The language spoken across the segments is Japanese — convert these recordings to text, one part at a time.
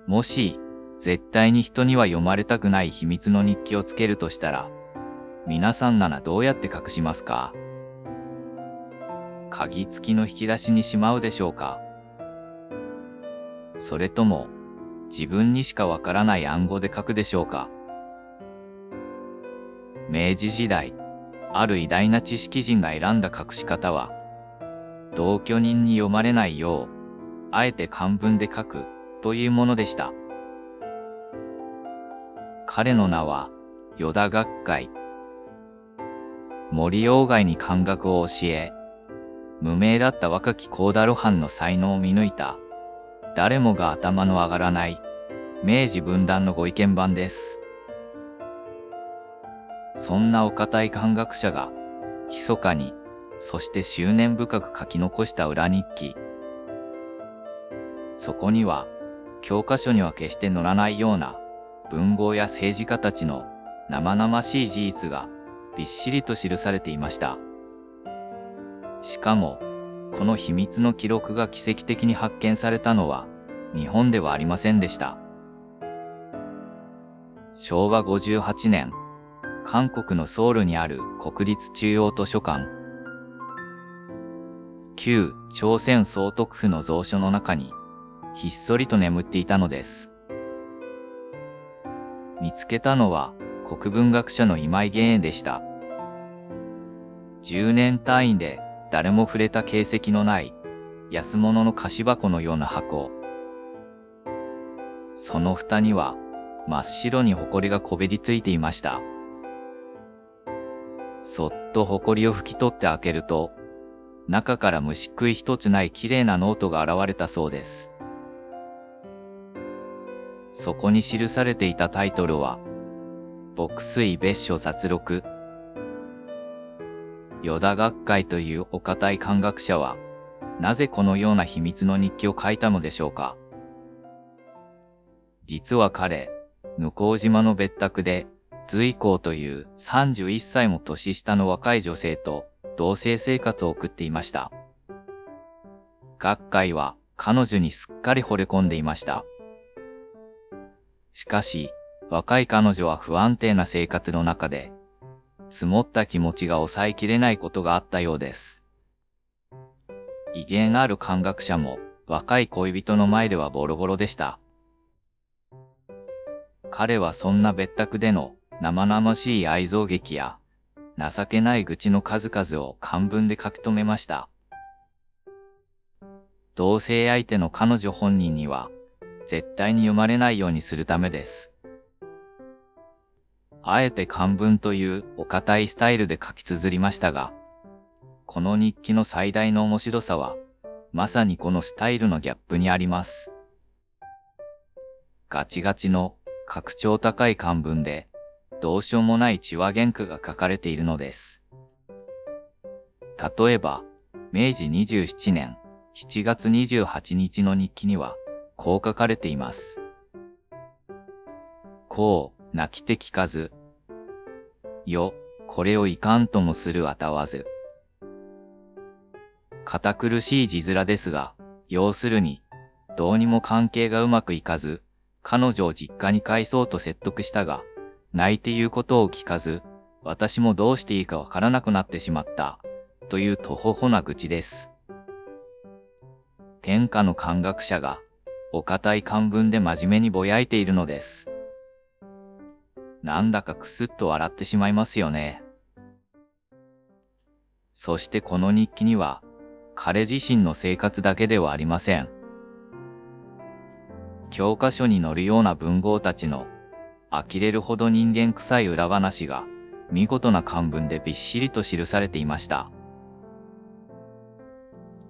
もし、絶対に人には読まれたくない秘密の日記をつけるとしたら、皆さんならどうやって隠しますか？鍵付きの引き出しにしまうでしょうか？それとも、自分にしかわからない暗号で書くでしょうか？明治時代、ある偉大な知識人が選んだ隠し方は、同居人に読まれないよう、あえて漢文で書くというものでした。彼の名は、依田学海。森鴎外に漢学を教え、無名だった若き幸田露伴の才能を見抜いた、誰もが頭の上がらない、明治文壇のご意見番です。そんなお堅い漢学者が、密かに、そして執念深く書き残した裏日記。そこには、教科書には決して載らないような、文豪や政治家たちの生々しい事実が、びっしりと記されていました。しかも、この秘密の記録が奇跡的に発見されたのは、日本ではありませんでした。昭和58年、韓国のソウルにある国立中央図書館。旧朝鮮総督府の蔵書の中に、ひっそりと眠っていたのです。見つけたのは国文学者の今井玄英でした。10年単位で誰も触れた形跡のない安物の菓子箱のような箱。その蓋には真っ白に埃がこびりついていました。そっと埃を拭き取って開けると、中から虫食い一つないきれいなノートが現れたそうです。そこに記されていたタイトルは、牧水別所雑録。依田学海というお堅い漢学者は、なぜこのような秘密の日記を書いたのでしょうか。実は彼、向島の別宅で、随光という31歳も年下の若い女性と同棲生活を送っていました。学海は彼女にすっかり惚れ込んでいました。しかし、若い彼女は不安定な生活の中で、積もった気持ちが抑えきれないことがあったようです。威厳ある漢学者も若い恋人の前ではボロボロでした。彼はそんな別宅での生々しい愛憎劇や情けない愚痴の数々を漢文で書き留めました。同棲相手の彼女本人には絶対に読まれないようにするためです。あえて漢文というお堅いスタイルで書き綴りましたが、この日記の最大の面白さは、まさにこのスタイルのギャップにあります。ガチガチの格調高い漢文で、どうしようもない痴話原句が書かれているのです。例えば、明治27年7月28日の日記には、こう書かれています。こう、泣きて聞かず。よ、これをいかんともするあたわず。堅苦しい字面ですが、要するに、どうにも関係がうまくいかず、彼女を実家に帰そうと説得したが、泣いて言うことを聞かず、私もどうしていいかわからなくなってしまった、というとほほな愚痴です。天下の漢学者が、お堅い漢文で真面目にぼやいているのです。なんだかくすっと笑ってしまいますよね。そしてこの日記には、彼自身の生活だけではありません。教科書に載るような文豪たちの、呆れるほど人間臭い裏話が、見事な漢文でびっしりと記されていました。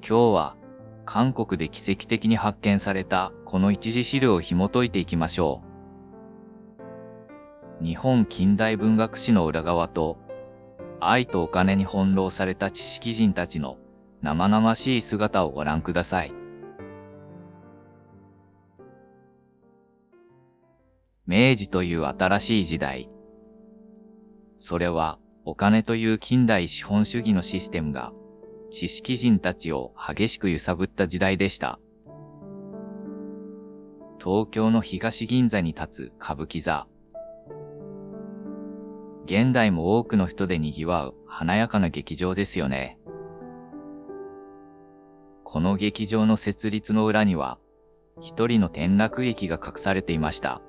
今日は、韓国で奇跡的に発見されたこの一次資料を紐解いていきましょう。日本近代文学史の裏側と、愛とお金に翻弄された知識人たちの生々しい姿をご覧ください。明治という新しい時代。それはお金という近代資本主義のシステムが知識人たちを激しく揺さぶった時代でした。東京の東銀座に立つ歌舞伎座。現代も多くの人で賑わう華やかな劇場ですよね。この劇場の設立の裏には、一人の転落劇が隠されていました。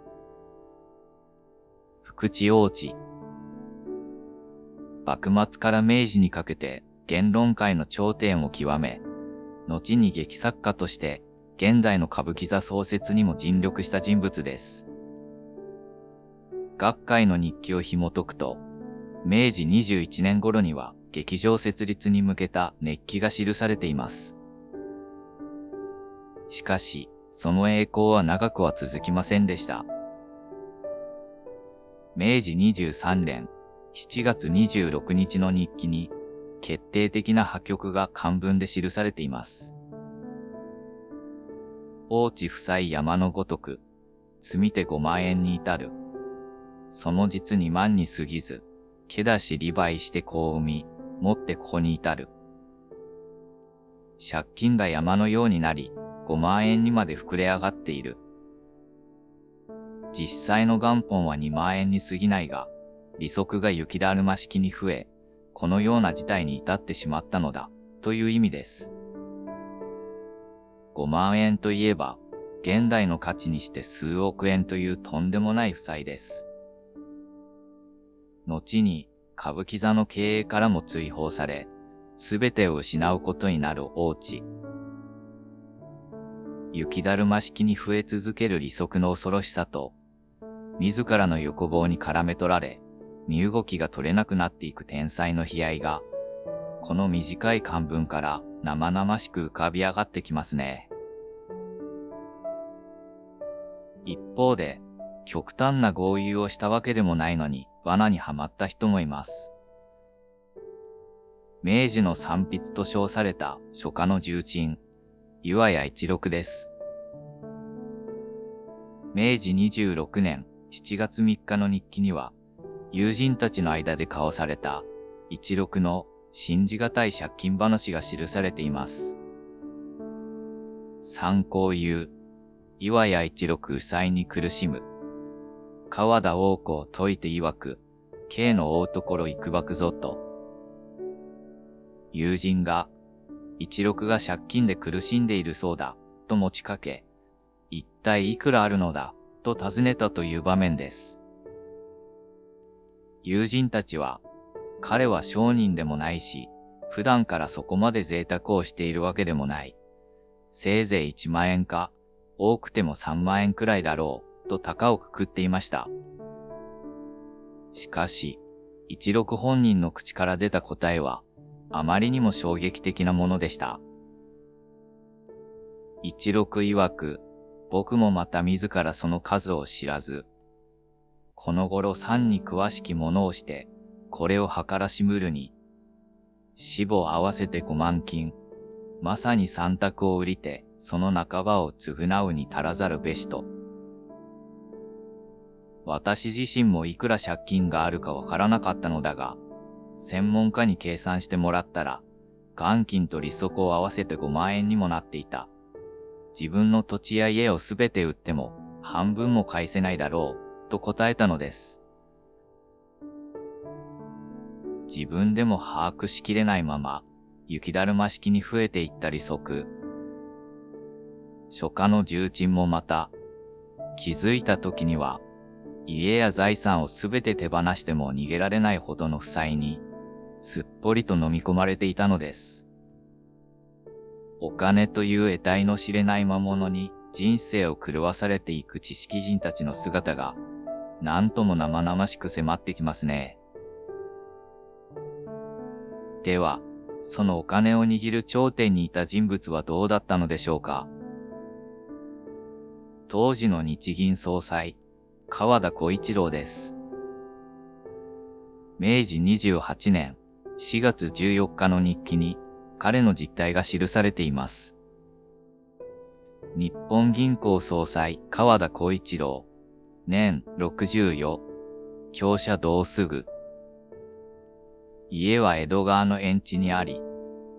福地王子。幕末から明治にかけて言論界の頂点を極め、後に劇作家として現代の歌舞伎座創設にも尽力した人物です。学会の日記を紐解くと、明治21年頃には劇場設立に向けた熱気が記されています。しかし、その栄光は長くは続きませんでした。明治23年7月26日の日記に、決定的な破局が漢文で記されています。王地夫妻山のごとく、積みて5万円に至る。その実2万に過ぎず、けだし利売して子を生み、もってここに至る。借金が山のようになり、5万円にまで膨れ上がっている。実際の元本は2万円に過ぎないが、利息が雪だるま式に増え、このような事態に至ってしまったのだ、という意味です。5万円といえば、現代の価値にして数億円というとんでもない負債です。後に、歌舞伎座の経営からも追放され、すべてを失うことになる王地。雪だるま式に増え続ける利息の恐ろしさと、自らの欲望に絡め取られ、身動きが取れなくなっていく天才の悲哀が、この短い漢文から生々しく浮かび上がってきますね。一方で、極端な豪遊をしたわけでもないのに、罠にはまった人もいます。明治の三筆と称された書家の重鎮、岩谷一六です。明治26年7月3日の日記には、友人たちの間で交わされた一六の信じがたい借金話が記されています。参考言う、岩谷一六負債に苦しむ。川田王子を説いて曰く、K の追うところ行くばくぞと。友人が、一六が借金で苦しんでいるそうだ、と持ちかけ、一体いくらあるのだ、と尋ねたという場面です。友人たちは、彼は商人でもないし、普段からそこまで贅沢をしているわけでもない。せいぜい1万円か、多くても3万円くらいだろう、と高をくくっていました。しかし、一六本人の口から出た答えは、あまりにも衝撃的なものでした。一六曰く、僕もまた自らその数を知らず、この頃産に詳しきものをして、これを計らしむるに、死母合わせて5万金、まさに三択を売りて、その半ばを償うに足らざるべしと。私自身もいくら借金があるかわからなかったのだが、専門家に計算してもらったら、元金と利息を合わせて5万円にもなっていた。自分の土地や家をすべて売っても、半分も返せないだろう、と答えたのです。自分でも把握しきれないまま、雪だるま式に増えていった利息。書家の重鎮もまた、気づいた時には、家や財産をすべて手放しても逃げられないほどの負債に、すっぽりと飲み込まれていたのです。お金という得体の知れない魔物に人生を狂わされていく知識人たちの姿が、なんとも生々しく迫ってきますね。では、そのお金を握る頂点にいた人物はどうだったのでしょうか。当時の日銀総裁、川田小一郎です。明治28年4月14日の日記に彼の実態が記されています。日本銀行総裁川田小一郎、年64、郷舎同す家は江戸川の縁地にあり、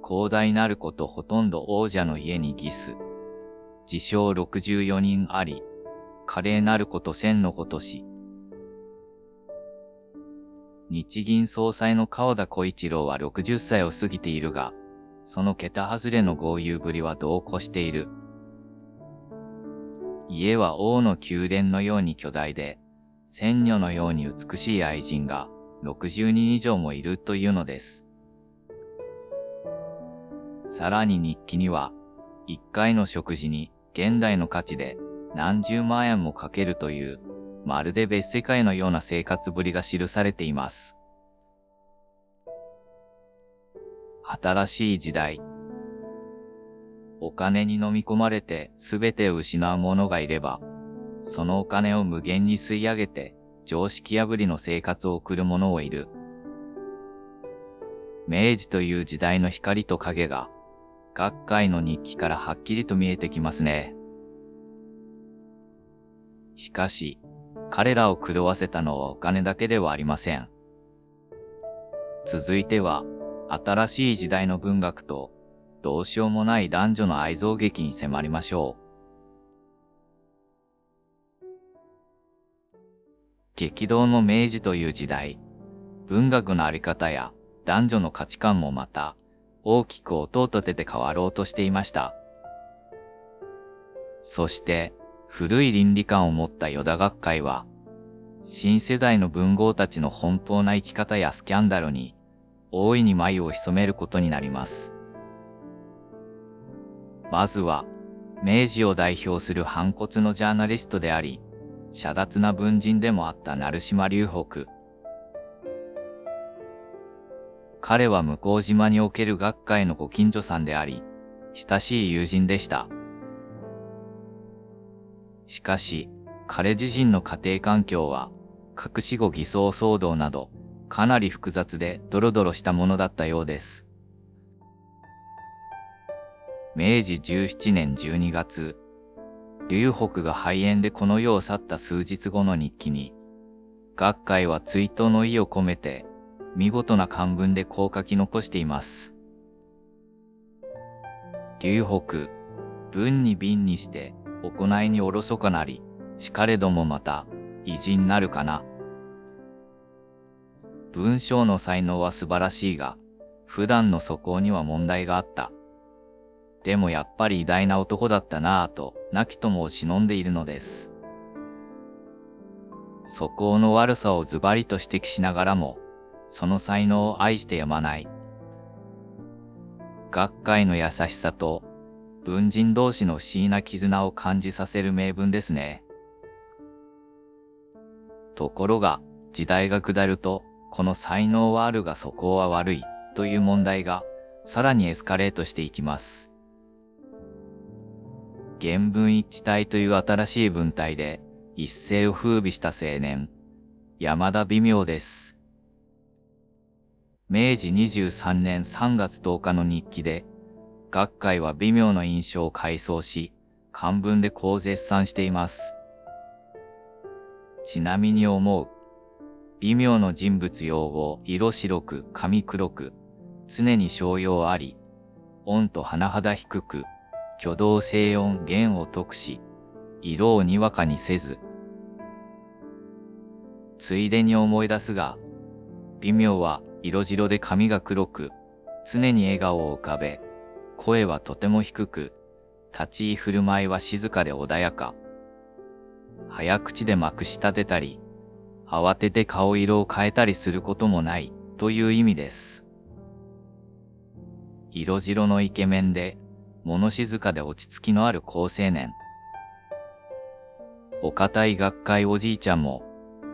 広大なることほとんど王者の家に儀す。自称64人あり、華麗なること千のことし。日銀総裁の川田小一郎は60歳を過ぎているが、その桁外れの豪遊ぶりは度を越している。家は王の宮殿のように巨大で、仙女のように美しい愛人が60人以上もいるというのです。さらに日記には、1回の食事に現代の価値で何十万円もかけるという、まるで別世界のような生活ぶりが記されています。新しい時代。お金に飲み込まれて全てを失う者がいれば、そのお金を無限に吸い上げて常識破りの生活を送る者もいる。明治という時代の光と影が、学会の日記からはっきりと見えてきますね。しかし、彼らを狂わせたのはお金だけではありません。続いては、新しい時代の文学と、どうしようもない男女の愛憎劇に迫りましょう。激動の明治という時代、文学のあり方や男女の価値観もまた、大きく音を立てて変わろうとしていました。そして、古い倫理観を持った与田学会は、新世代の文豪たちの奔放な生き方やスキャンダルに、大いに眉を潜めることになります。まずは、明治を代表する反骨のジャーナリストであり、洒脱な文人でもあった成島隆北。彼は向島における学会のご近所さんであり、親しい友人でした。しかし、彼自身の家庭環境は、隠し子偽装騒動など、かなり複雑でドロドロしたものだったようです。明治17年12月、隆北が肺炎でこの世を去った数日後の日記に、学会は追悼の意を込めて、見事な漢文でこう書き残しています。隆北、文に敏にして、行いにおろそかなり、しかれどもまた、偉人なるかな。文章の才能は素晴らしいが、普段の素行には問題があった。でもやっぱり偉大な男だったなぁと、亡き友を偲んでいるのです。素行の悪さをズバリと指摘しながらも、その才能を愛してやまない。学会の優しさと、文人同士の不思議な絆を感じさせる名文ですね。ところが、時代が下ると、この才能はあるが素行は悪い、という問題が、さらにエスカレートしていきます。原文一致体という新しい文体で、一世を風靡した青年、山田微妙です。明治23年3月10日の日記で、学会は微妙の印象を回想し、漢文でこう絶賛しています。ちなみに思う。微妙の人物用語、色白く、髪黒く、常に商用あり、音と甚だ低く、挙動静音弦を得し、色をにわかにせず。ついでに思い出すが、微妙は色白で髪が黒く、常に笑顔を浮かべ、声はとても低く、立ち居振る舞いは静かで穏やか。早口でまくし立てたり、慌てて顔色を変えたりすることもないという意味です。色白のイケメンで、物静かで落ち着きのある好青年。お堅い学会おじいちゃんも、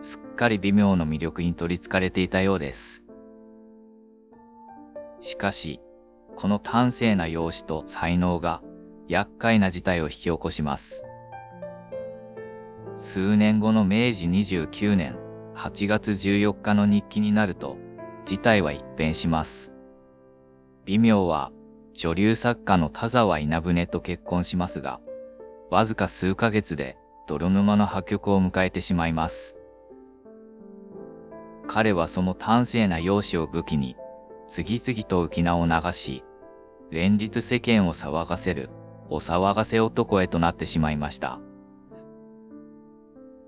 すっかり微妙の魅力に取りつかれていたようです。しかし、この端正な容姿と才能が、厄介な事態を引き起こします。数年後の明治29年8月14日の日記になると、事態は一変します。微妙は、女流作家の田沢稲舟と結婚しますが、わずか数ヶ月で泥沼の破局を迎えてしまいます。彼はその端正な容姿を武器に、次々と浮名を流し、連日世間を騒がせる、お騒がせ男へとなってしまいました。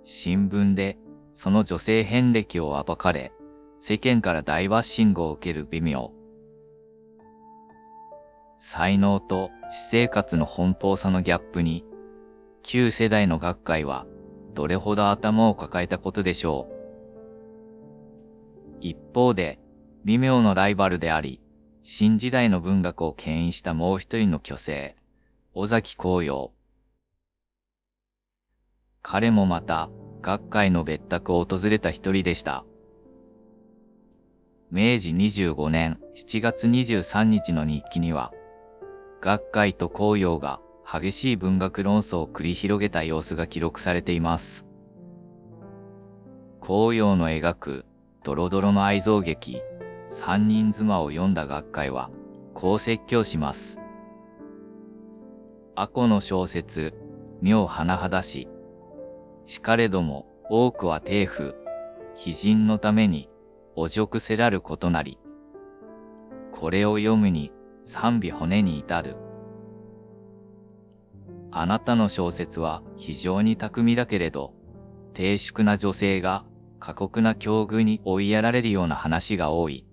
新聞でその女性遍歴を暴かれ、世間から大バッシングを受ける微妙。才能と私生活の奔放さのギャップに、旧世代の学会はどれほど頭を抱えたことでしょう。一方で、微妙のライバルであり、新時代の文学を牽引したもう一人の巨星、尾崎紅葉。彼もまた、学会の別宅を訪れた一人でした。明治25年7月23日の日記には、学会と紅葉が激しい文学論争を繰り広げた様子が記録されています。紅葉の描くドロドロの愛憎劇、三人妻を読んだ学会は、こう説教します。阿古の小説、妙甚だし。しかれども、多くは貞婦、非人のために、お辱せらることなり。これを読むに、賛美骨に至る。あなたの小説は非常に巧みだけれど、低粛な女性が過酷な境遇に追いやられるような話が多い。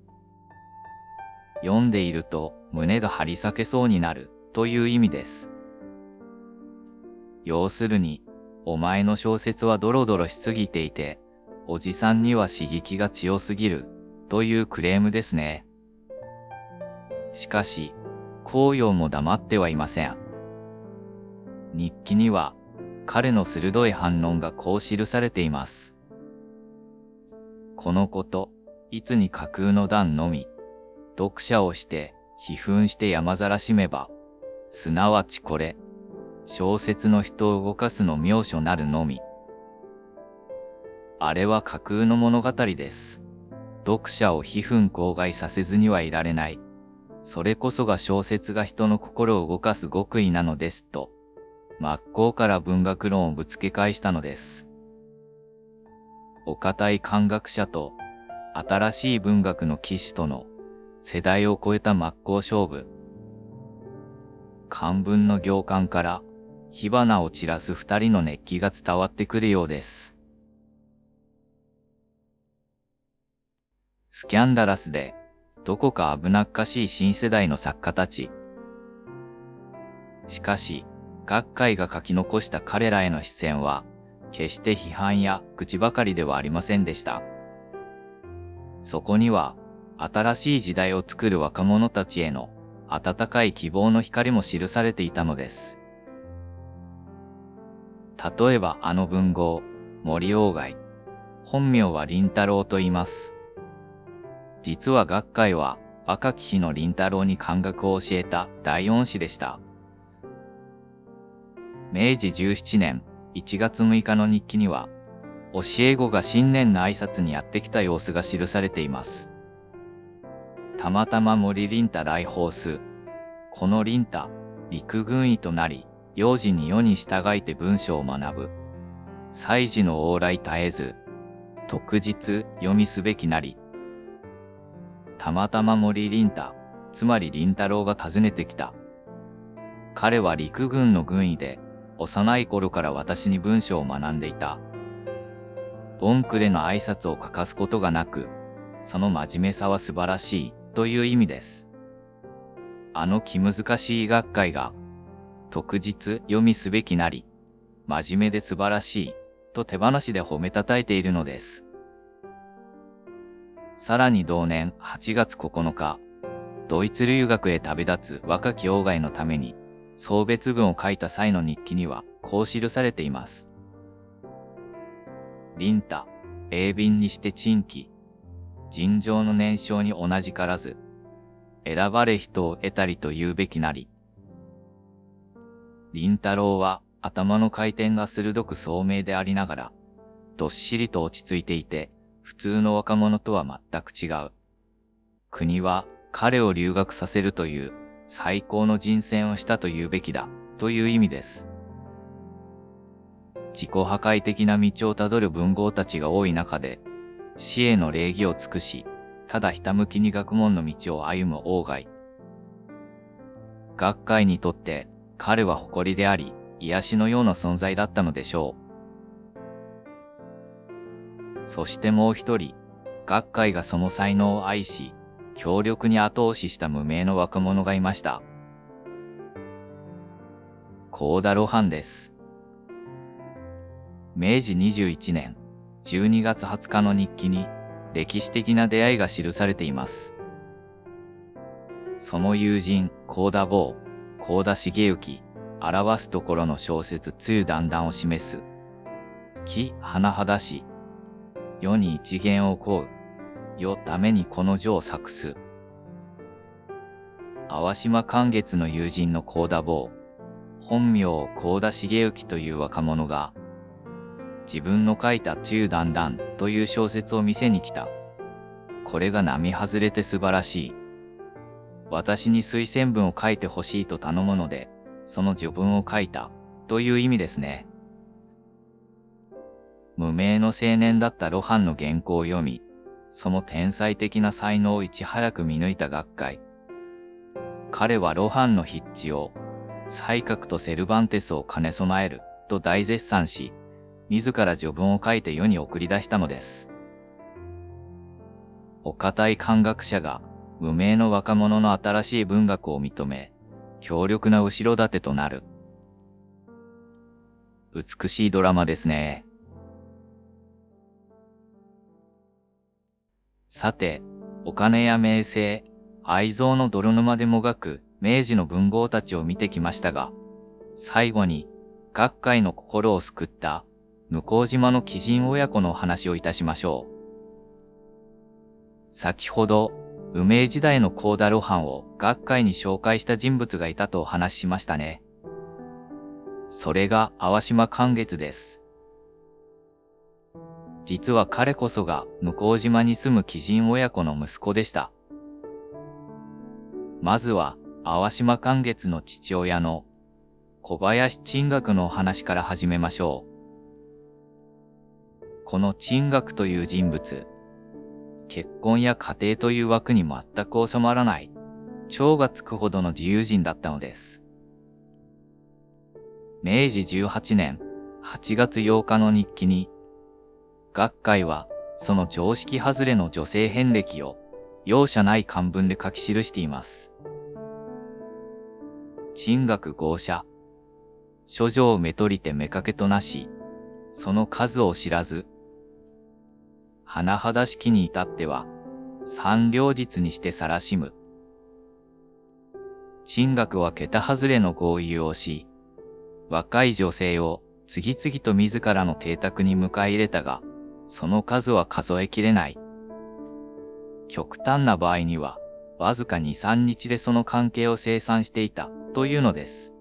読んでいると胸が張り裂けそうになるという意味です。要するに、お前の小説はドロドロしすぎていて、おじさんには刺激が強すぎるというクレームですね。しかし、紅葉も黙ってはいません。日記には、彼の鋭い反論がこう記されています。このこと、いつに架空の段のみ、読者をして、批判して山ざらしめば、すなわちこれ、小説の人を動かすの妙所なるのみ。あれは架空の物語です。読者を批判口外させずにはいられない。それこそが小説が人の心を動かす極意なのですと、真っ向から文学論をぶつけ返したのです。お堅い漢学者と、新しい文学の騎士との、世代を超えた真っ向勝負。漢文の行間から、火花を散らす二人の熱気が伝わってくるようです。スキャンダラスで、どこか危なっかしい新世代の作家たち。しかし、学会が書き残した彼らへの視線は、決して批判や愚痴ばかりではありませんでした。そこには、新しい時代を作る若者たちへの温かい希望の光も記されていたのです。例えばあの文豪、森鴎外。本名は林太郎と言います。実は学会は若き日の林太郎に漢学を教えた第恩師でした。明治17年1月6日の日記には、教え子が新年の挨拶にやってきた様子が記されています。たまたま森林太来訪す。この林太、陸軍医となり、幼児に世に従いて文章を学ぶ。祭事の往来絶えず、特日読みすべきなり。たまたま森林太、つまり林太郎が訪ねてきた。彼は陸軍の軍医で、幼い頃から私に文章を学んでいた。ボンクレの挨拶を欠かすことがなく、その真面目さは素晴らしいという意味です。あの気難しい学会が、特日読みすべきなり、真面目で素晴らしいと手放しで褒めたたえているのです。さらに同年8月9日、ドイツ留学へ旅立つ若き鴎外のために、送別文を書いた際の日記にはこう記されています。林太、鋭敏にして珍奇。尋常の年少に同じからず。選ばれ人を得たりと言うべきなり。林太郎は頭の回転が鋭く聡明でありながら、どっしりと落ち着いていて、普通の若者とは全く違う。国は彼を留学させるという最高の人選をしたと言うべきだという意味です。自己破壊的な道をたどる文豪たちが多い中で、死への礼儀を尽くし、ただひたむきに学問の道を歩む鴎外。学会にとって彼は誇りであり、癒しのような存在だったのでしょう。そしてもう一人、学会がその才能を愛し、強力に後押しした無名の若者がいました。幸田露伴です。明治21年12月20日の日記に歴史的な出会いが記されています。その友人、幸田坊、幸田重幸、表すところの小説つゆだんだんを示す。木甚だし、世に一元を請う。よためにこの序を作す。淡島寛月の友人の幸田坊、本名幸田重幸という若者が、自分の書いたつゆだんだんという小説を店に来た。これが並外れて素晴らしい。私に推薦文を書いてほしいと頼むので、その序文を書いたという意味ですね。無名の青年だった露伴の原稿を読み、その天才的な才能をいち早く見抜いた学会。彼は露伴の筆致を、才覚とセルバンテスを兼ね備えると大絶賛し、自ら序文を書いて世に送り出したのです。お堅い漢学者が無名の若者の新しい文学を認め、強力な後ろ盾となる。美しいドラマですね。さて、お金や名声、愛憎の泥沼でもがく明治の文豪たちを見てきましたが、最後に学会の心を救った向島の貴人親子のお話をいたしましょう。先ほど、無名時代の幸田露伴を学会に紹介した人物がいたとお話ししましたね。それが淡島寛月です。実は彼こそが向島に住む貴人親子の息子でした。まずは淡島寛月の父親の小林珍学のお話から始めましょう。この珍学という人物、結婚や家庭という枠に全く収まらない、超がつくほどの自由人だったのです。明治18年8月8日の日記に、学会はその常識外れの女性遍歴を容赦ない漢文で書き記しています。珍学豪奢。書状めとりてめかけとなし、その数を知らず。甚だしきに至っては、三両日にして晒しむ。珍学は桁外れの豪遊をし、若い女性を次々と自らの邸宅に迎え入れたが、その数は数えきれない。極端な場合には、わずか2、3日でその関係を清算していたというのです。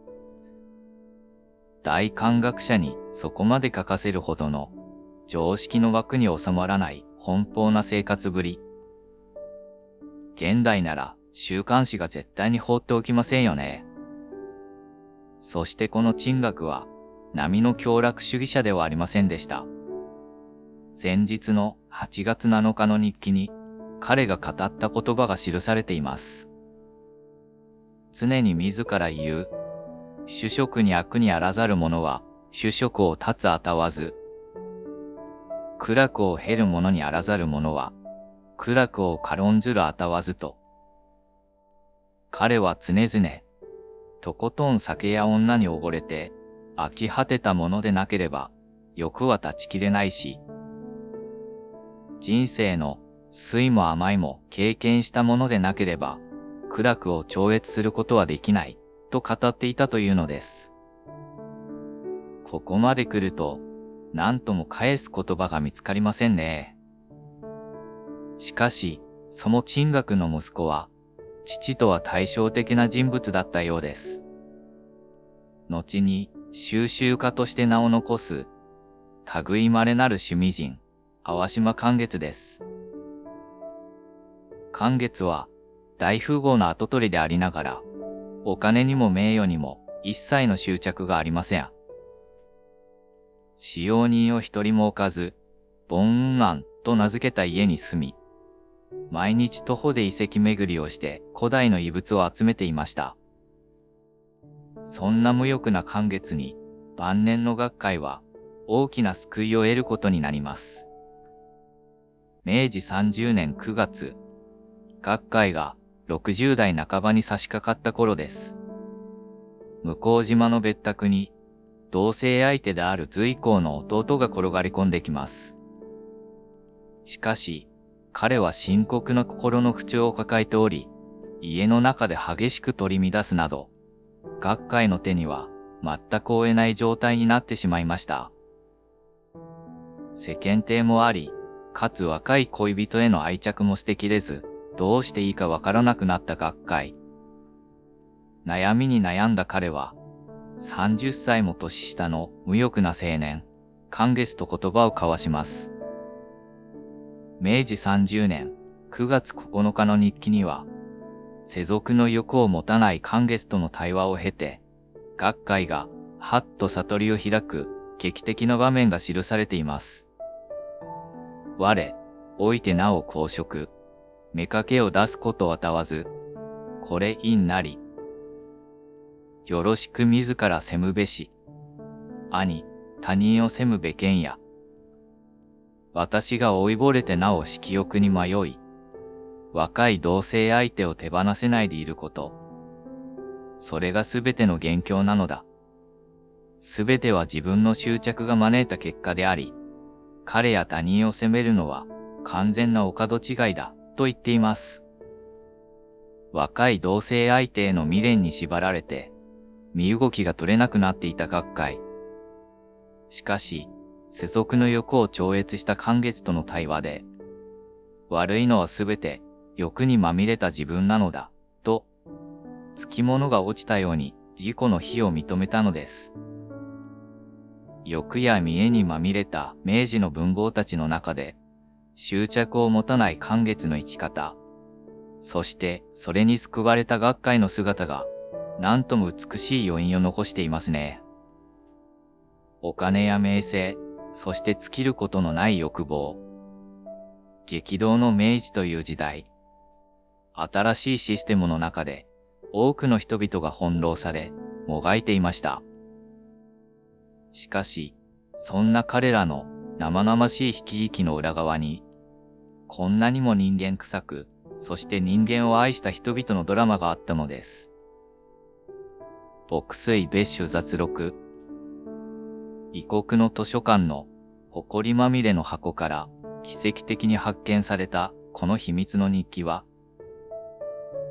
大漢学者にそこまで書かせるほどの常識の枠に収まらない奔放な生活ぶり。現代なら週刊誌が絶対に放っておきませんよね。そしてこの珍学は並の享楽主義者ではありませんでした。前日の8月7日の日記に彼が語った言葉が記されています。常に自ら言う。主職に悪にあらざる者は主職を立つあたわず。苦楽を経る者にあらざる者は苦楽を軽んずるあたわずと。彼は常々、とことん酒や女に溺れて飽き果てたものでなければ欲は断ち切れないし、人生の酸いも甘いも経験したものでなければ苦楽を超越することはできないと語っていたというのです。ここまで来ると何とも返す言葉が見つかりませんね。しかしその珍学の息子は父とは対照的な人物だったようです。後に収集家として名を残す類稀なる趣味人、淡島寛月です。寛月は大富豪の跡取りでありながら、お金にも名誉にも一切の執着がありません。使用人を一人も置かず、ボンウンマンと名付けた家に住み、毎日徒歩で遺跡巡りをして古代の遺物を集めていました。そんな無欲な寛月に晩年の学会は大きな救いを得ることになります。明治30年9月、学会が60代半ばに差し掛かった頃です。向島の別宅に、同棲相手である随行の弟が転がり込んできます。しかし、彼は深刻な心の不調を抱えており、家の中で激しく取り乱すなど、学会の手には全く負えない状態になってしまいました。世間体もあり、かつ若い恋人への愛着も捨てきれず、どうしていいかわからなくなった学会。悩みに悩んだ彼は、30歳も年下の無欲な青年、寛月と言葉を交わします。明治30年9月9日の日記には、世俗の欲を持たない寛月との対話を経て、学会がはっと悟りを開く劇的な場面が記されています。我、おいてなお公職、妾を出すことはたわず、これ因なり。よろしく自ら責むべし。兄、他人を責むべけんや。私が老いぼれてなお色欲に迷い、若い同棲相手を手放せないでいること。それがすべての元凶なのだ。すべては自分の執着が招いた結果であり、彼や他人を責めるのは完全なお門違いだ、と言っています。若い同棲相手への未練に縛られて、身動きが取れなくなっていた学会。しかし、世俗の欲を超越した寛月との対話で、悪いのはすべて欲にまみれた自分なのだ、と、つきものが落ちたように自己の非を認めたのです。欲や見栄にまみれた明治の文豪たちの中で、執着を持たない寛月の生き方、そしてそれに救われた学会の姿が、なんとも美しい余韻を残していますね。お金や名声、そして尽きることのない欲望。激動の明治という時代。新しいシステムの中で、多くの人々が翻弄され、もがいていました。しかし、そんな彼らの生々しい悲劇の裏側に、こんなにも人間臭く、そして人間を愛した人々のドラマがあったのです。牧水別種雑録。異国の図書館の埃まみれの箱から奇跡的に発見されたこの秘密の日記は、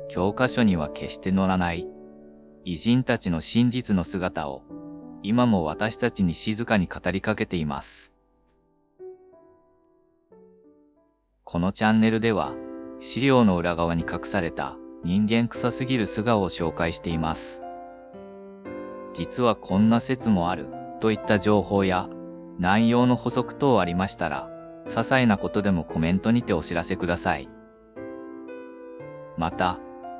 教科書には決して載らない偉人たちの真実の姿を今も私たちに静かに語りかけています。このチャンネルでは資料の裏側に隠された人間臭すぎる素顔を紹介しています。実はこんな説もあるといった情報や内容の補足等ありましたら、些細なことでもコメントにてお知らせください。また、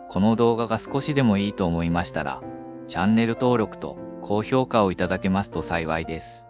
この動画が少しでもいいと思いましたら、チャンネル登録と高評価をいただけますと幸いです。